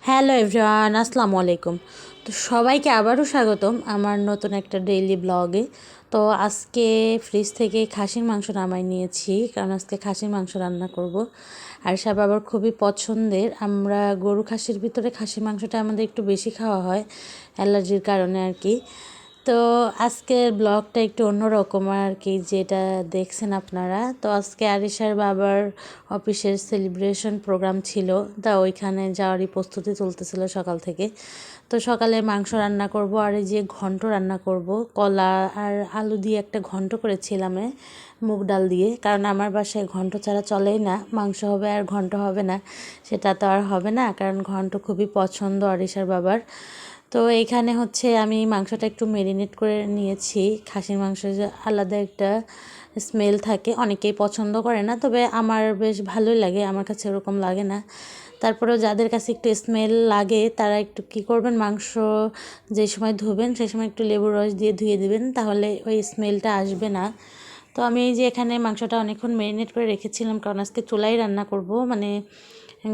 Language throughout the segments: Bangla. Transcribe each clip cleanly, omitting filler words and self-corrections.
হ্যালো এভরিওয়ান, আসসালামু আলাইকুম। তো সবাইকে আবারও স্বাগতম আমার নতুন একটা ডেইলি ব্লগে। তো আজকে ফ্রিজ থেকে খাসির মাংস নামাই নিয়েছি, কারণ আজকে খাসির মাংস রান্না করব। আর সব আবার খুবই পছন্দের, আমরা গরু খাসির ভিতরে খাসির মাংসটা আমাদের একটু বেশি খাওয়া হয় অ্যালার্জির কারণে আর কি। তো আজকের ব্লগটা একটু অন্যরকম আর কি, যেটা দেখছেন আপনারা। তো আজকে আরিশার বাবার অফিসের সেলিব্রেশন প্রোগ্রাম ছিল, তা ওইখানে যাওয়ারই প্রস্তুতি চলতেছিল সকাল থেকে। তো সকালে মাংস রান্না করব, আর এই যে ঘন্ট রান্না করব, কলা আর আলু দিয়ে একটা ঘন্ট করেছিলাম মুগ ডাল দিয়ে, কারণ আমার বাসায় ঘন্ট ছাড়া চলেই না। মাংস হবে আর ঘন্ট হবে না, সেটা তো আর হবে না, কারণ ঘন্ট খুবই পছন্দ আরিশার বাবার। তো এইখানে হচ্ছে আমি মাংসটা একটু মেরিনেট করে নিয়েছি। খাসির মাংস যে আলাদা একটা স্মেল থাকে, অনেকেই পছন্দ করে না, তবে আমার বেশ ভালোই লাগে, আমার কাছে ওরকম লাগে না। তারপরেও যাদের কাছে একটু স্মেল লাগে তারা একটু কী করবেন, মাংস যে সময় ধুবেন সেই সময় একটু লেবুর রস দিয়ে ধুয়ে দেবেন, তাহলে ওই স্মেলটা আসবে না। তো আমি এই যে এখানে মাংসটা অনেকক্ষণ মেরিনেট করে রেখেছিলাম, কারণ আজকে চুলাই রান্না করব, মানে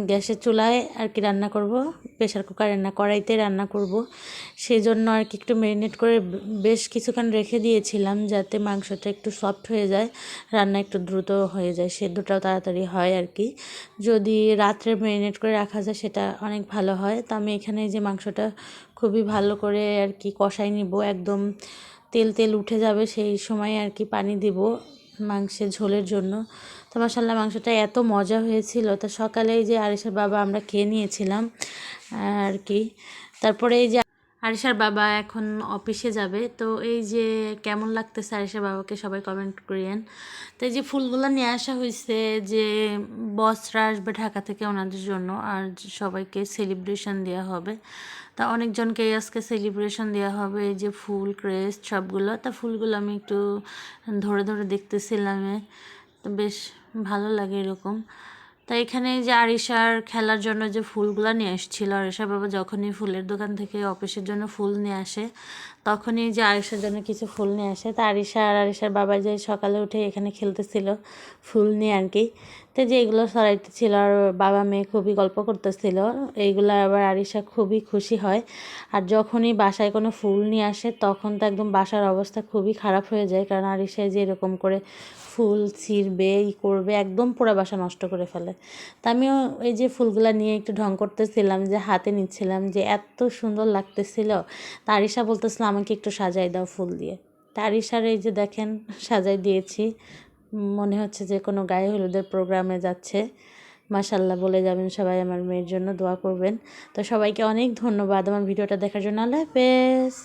গ্যাসের চুলায় আর কি রান্না করব, প্রেশার কুকারে না, কড়াইতে রান্না করব। সেই জন্য আর কি একটু মেরিনেট করে বেশ কিছুক্ষণ রেখে দিয়েছিলাম, যাতে মাংসটা একটু সফট হয়ে যায়, রান্না একটু দ্রুত হয়ে যায়, সেদ্ধটাও তাড়াতাড়ি হয় আর কি। যদি রাত্রে মেরিনেট করে রাখা যায় সেটা অনেক ভালো হয়। তো আমি এখানে যে মাংসটা খুবই ভালো করে আর কি কষাই নিব, একদম তেল তেল উঠে যাবে সেই সময় আর কি পানি দিব মাংসের ঝোলের জন্য। তো মাশাআল্লাহ মাংসটা এত মজা হয়েছিল। তো সকালে এই যে আরিশার বাবা আমরা খেয়ে নিয়েছিলাম আর কি। তারপরে এই যে আরিশার বাবা এখন অফিসে যাবে, তো এই যে কেমন লাগতেছে আরিশার বাবাকে সবাই কমেন্ট করিয়েন। তো এই যে ফুলগুলো নিয়ে আসা হয়েছে, যে বসরা আসবে ঢাকা থেকে ওনাদের জন্য, আর সবাইকে সেলিব্রেশন দেওয়া হবে। তা অনেকজনকে আজকে সেলিব্রেশন দেওয়া হবে, এই যে ফুল ক্রেস্ট সবগুলো। তা ফুলগুলো আমি একটু ধরে ধরে দেখতেছিলাম, তো বেশ ভালো লাগে এরকম। তাই এখানে যে আরিশার খেলার জন্য যে ফুলগুলো নিয়ে এসেছিল, আরিশার বাবা যখনই ফুলের দোকান থেকে অফিসের জন্য ফুল নিয়ে আসে, তখনই যে আরিশার জন্য কিছু ফুল নিয়ে আসে। তা আরিশা আর আরিশার বাবা যে সকালে উঠে এখানে খেলতেছিল ফুল নিয়ে আর কি। তো যে এগুলো সরাইতেছিল আর বাবা মেয়ে খুবই গল্প করতেছিল, এইগুলো আবার আরিশা খুবই খুশি হয়। আর যখনই বাসায় কোনো ফুল নিয়ে আসে তখন তো একদম বাসার অবস্থা খুবই খারাপ হয়ে যায়, কারণ আরিশায় যে এরকম করে ফুল ছিঁড়বে করবে, একদম পুরো বাসা নষ্ট করে ফেলে। তা আমিও এই যে ফুলগুলা নিয়ে একটু ঢং করতেছিলাম, যে হাতে নিচ্ছিলাম, যে এত সুন্দর লাগতেছিল। তা আরিশা বলতেছিল আমাকে একটু সাজাই দাও ফুল দিয়ে। তা আরিশার এই যে দেখেন সাজাই দিয়েছি, মনে হচ্ছে যে কোনো গায়ে হলুদের প্রোগ্রামে যাচ্ছে। মাশাল্লাহ বলে যাবেন সবাই, আমার মেয়ের জন্য দোয়া করবেন। তো সবাইকে অনেক ধন্যবাদ আমার ভিডিওটা দেখার জন্য। আল্লাহ হাফেজ।